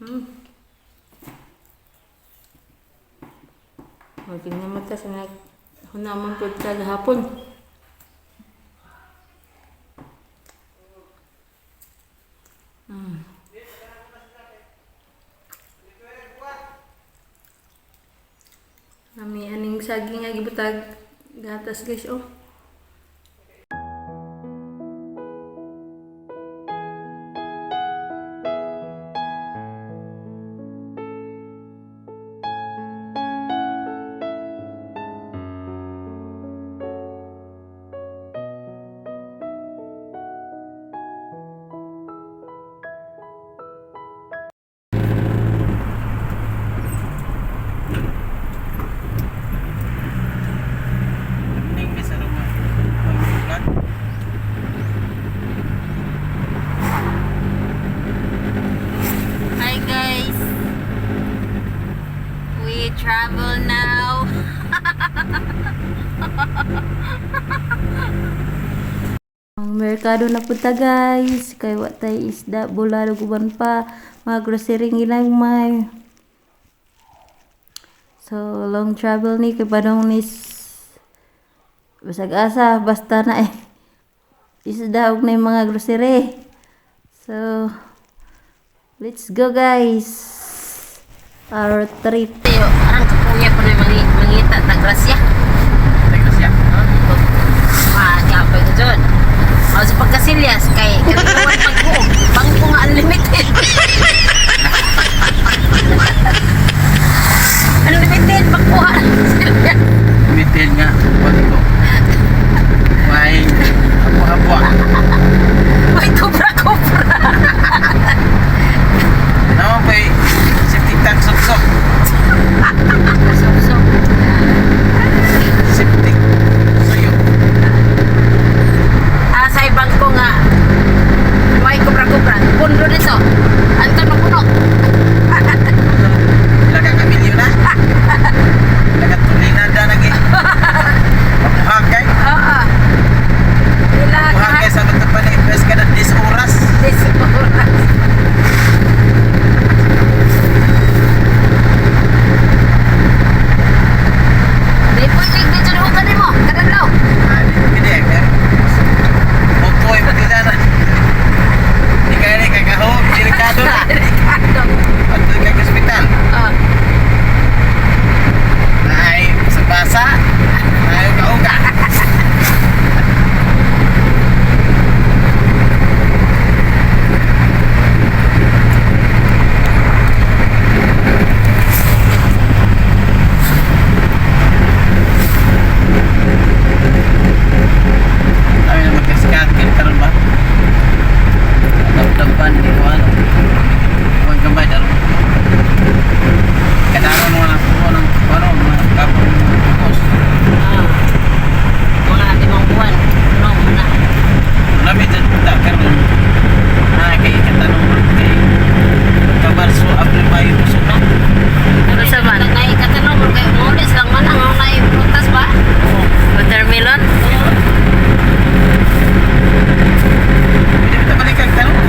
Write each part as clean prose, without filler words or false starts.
O, tingnan mo ta sa hunamon po kagahapon. Nami aning saging nga gibutag gatas guys, oh. Hi guys, we travel now. Ang merkado na punta guys, kay watay isda, bulalo guban pa, mga grocery ngilang may. So long travel ni kay padong ni basag asa basta na isda og na mga grocery. So let's go guys. Our trip. Yo, arang kapuya pa na mangita tagrasya. Tagrasya. Kapay ko dyan. Ako sa pagkasilyas kay kailangan pagbuo. Bangko nga unlimited. Unlimited pagbuo. Limited nga. Bangko. May apo-apo. May kubra-kubra. Naman pa safety tank sok-sok. So, Safety. Sayo. sa ibang ko nga may kubra-kubra. Pundo nito. Anton mapuno. Laga ka milyon na. Laga tulinada lagi. Pamuhag kay. Oo. Ila Pamuhag kay sa nagtapan na invest ka na 10 oras. oras. Di po yung dito na uganin mo. Kadalaw. Hindi kaya. Bukoy pati na. Di kaya ni kakahog. Delikado na. Ricardo. Patuloy ka sa hospital. Oh. Ay, sa basa. Ay, kauga. Kami na magkasikat. Kaya karoon ba? Dap-dapan. Di ko ano. Huwag gambay. Daro. Kailangan mo na po ng mga kapon bukos. Mga 5 buwan. No, na. Lamit at punta karoon. Kay katanong mo kay kabarso apli pa yung usok na. Ano sa ba? Katanong mo kay Molis lang man ang may prutas ba? Watermelon. Hindi mo balik ang tanong.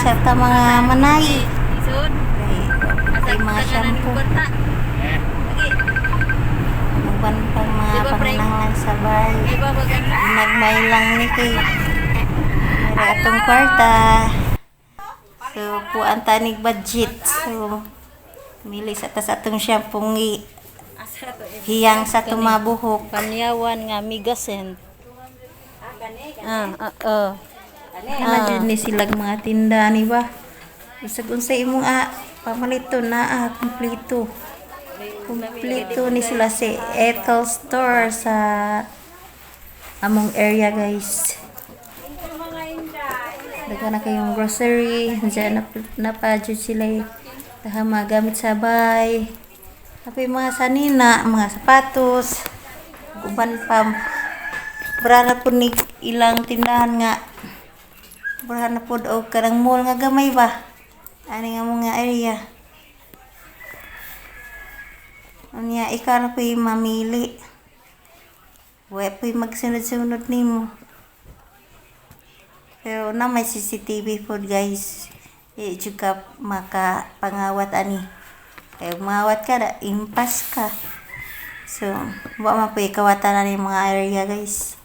sa ta mga manay. Isod. Kay mga shampoo. Eh, Uban pang mga Di ba, pre? panganangan sa bahay. Diba maganda? Nagmay lang ni kay may atong kwarta. So puan tanig budget. So mili sa tas atong shampoo Asa to eh. hiyang sa tumabuhok. Kanyawan nga migasent. Dyan ni silang mga tinda ni ba? Bisag unsay imong pamalito na kumpleto. Kumpleto ni sila si Ethel Store sa among area guys. Daga na kayong grocery, diyan na pa jud sila mga gamit sa bahay. Tapi mga sanina, mga sapatos, uban pa brana po ni ilang tindahan nga brana po og karang mall nga gamay ba ani nga mga area unya ikaw na po'y mamili wa po'y magsunod-sunod nimo pero na may CCTV po guys juga maka pangawat ani kaya mawat ka da impas ka so wa man po'y kawatan na ni mga area guys.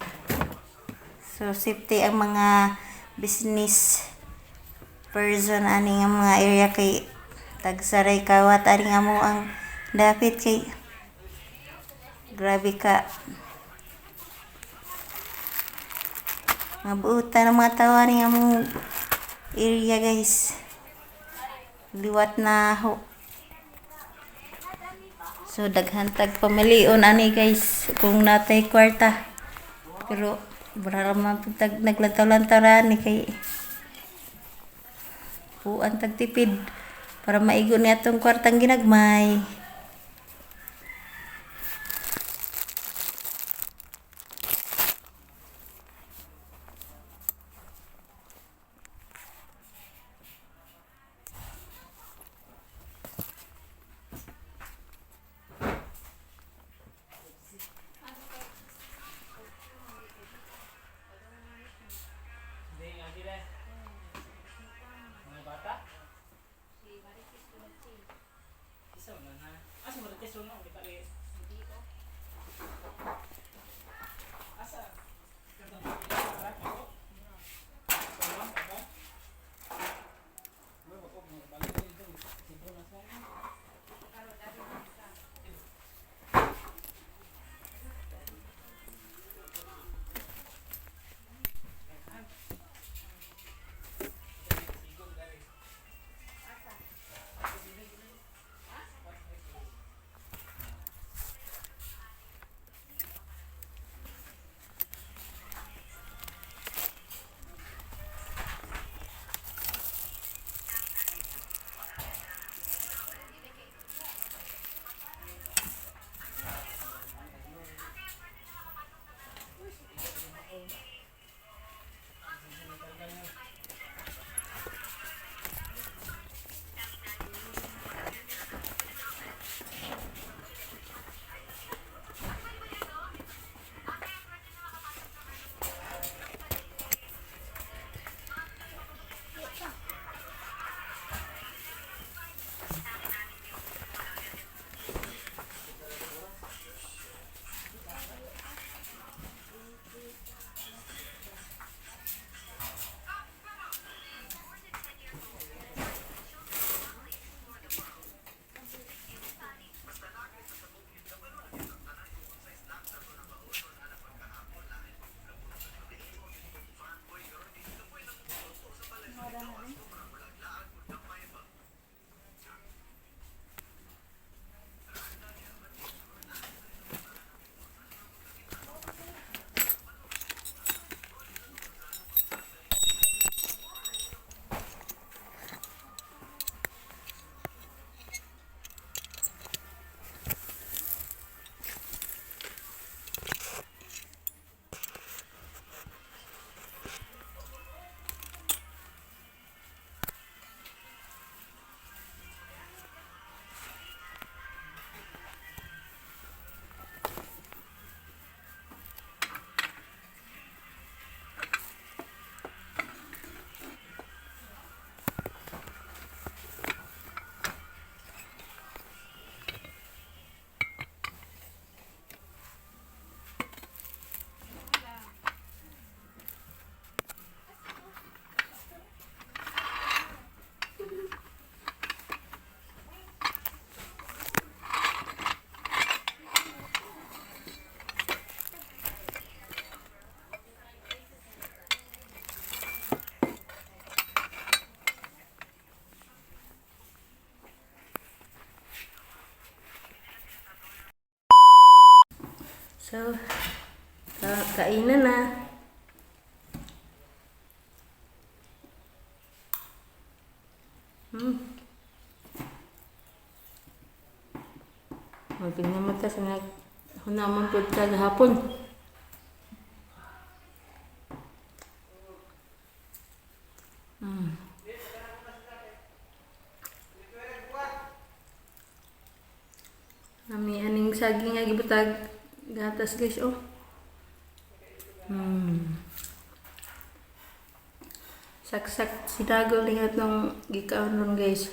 So, safety ang mga business person ani nga mga area kay tagsaray kawat ani nga mo ang dapat kay grabe ka nga buutan ng mga tao ani nga mo area guys liwat na ho. So daghan tag pamilion ani guys kung natay kwarta pero bararaman po tag naglantaw-lantaran ni kay puan tag tipid para maigo ni atong kwartang ginagmay. So, kainan na. Tingnan mo ta sa hunaman po hapon. Nami aning saging nga gibutag gatas guys oh. Saksak sinago lingat nung gikaon ron guys.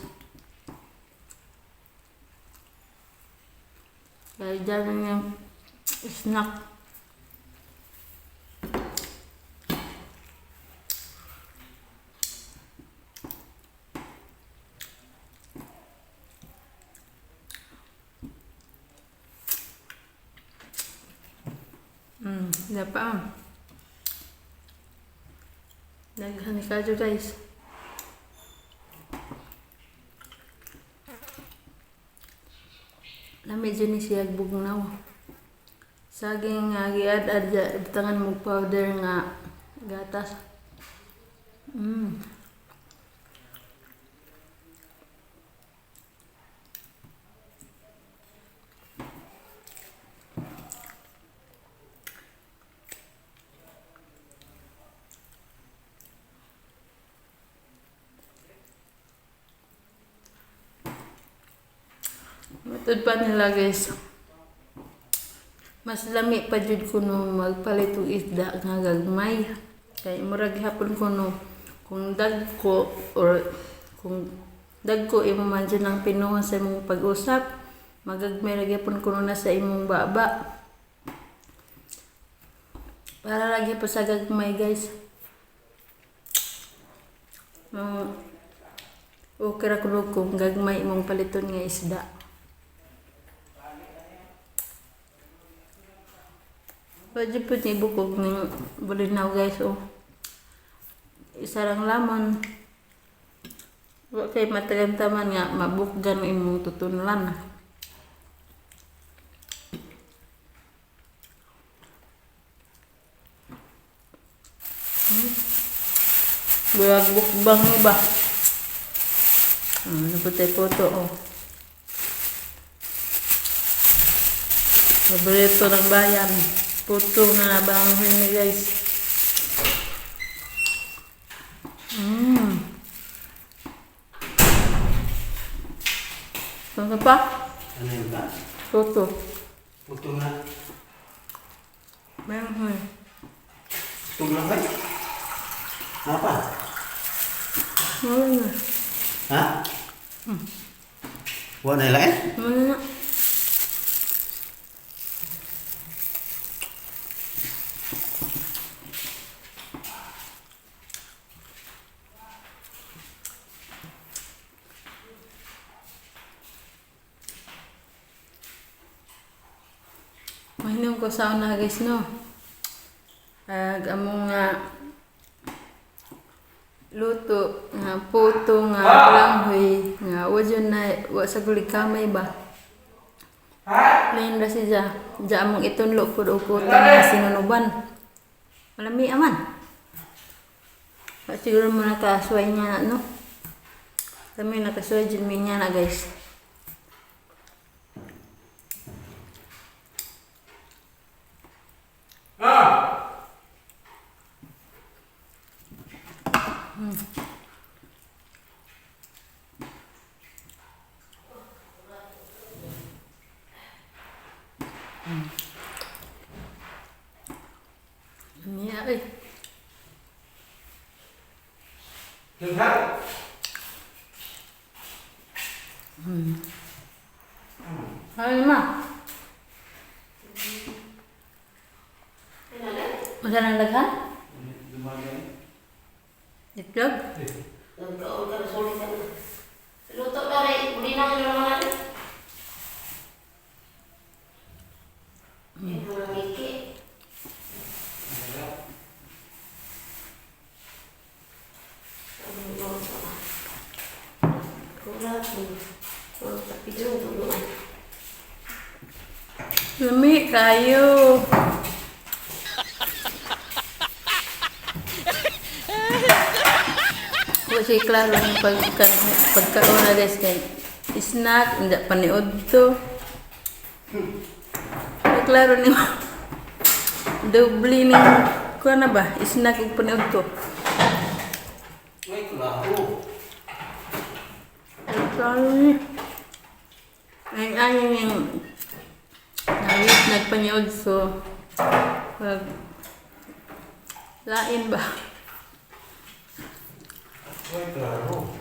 Kaya dyan yung snack. Dapat naghanik ka dyan guys. Lamig dyan ni siya bugnaw. Saging nga giad-ad tangan mo powder nga gatas. Matod pa nila guys. Mas lami pa jud ko no magpalit og isda nga gagmay. Kay murag hapon ko no kung dagko or kung dagko imo man dyan ang pinuha sa imong pag-usap, magagmay lagi hapon ko na sa imong baba. Para lagi pa sa gagmay guys. Okay ra ko kung gagmay imong paliton nga isda. Pwede po ni bukog ng bulinaw guys oh. Isa lang lamon. Huwag kayo matagantaman nga mabukgan imong tutunlan. Bulag bukbang mo ba? Ano po tayo po ito oh. Paborito ng bayan. Puto na bangoy ni guys. Ano pa? Ano yun ba? Puto. Puto na. Bangoy. Puto na ba? Apa? Wala na. Ha? Wala na lang? Wala na. Mahinom ko sa una guys no. Among nga luto nga puto nga langhoy nga wajon na wa sa kamay ba. Lain ra siya. Diya among itunlo pud og puto nga sinunuban. Malami aman. Siguro mo nakasway niya no. Kami nakasway din niya na guys. Niya eh. Hai ma. Masa nang laghan? Itlog? Nagkaon ka na sulit ka na. Luto na rin. Hindi na nga naman natin. Ito na ngiki. Kulat mo. Tapi dulu. Lami kayo. Kasi klaro yung pagkaroon na guys kay snack, hindi paniod to. Ay, klaro ni doble ni kuha na ba? Snack yung paniod to. Ay, klaro. Ay, klaro ni. Ay, ayaw yung nagit nagpaniod so pag lain ba? Ay, klaro.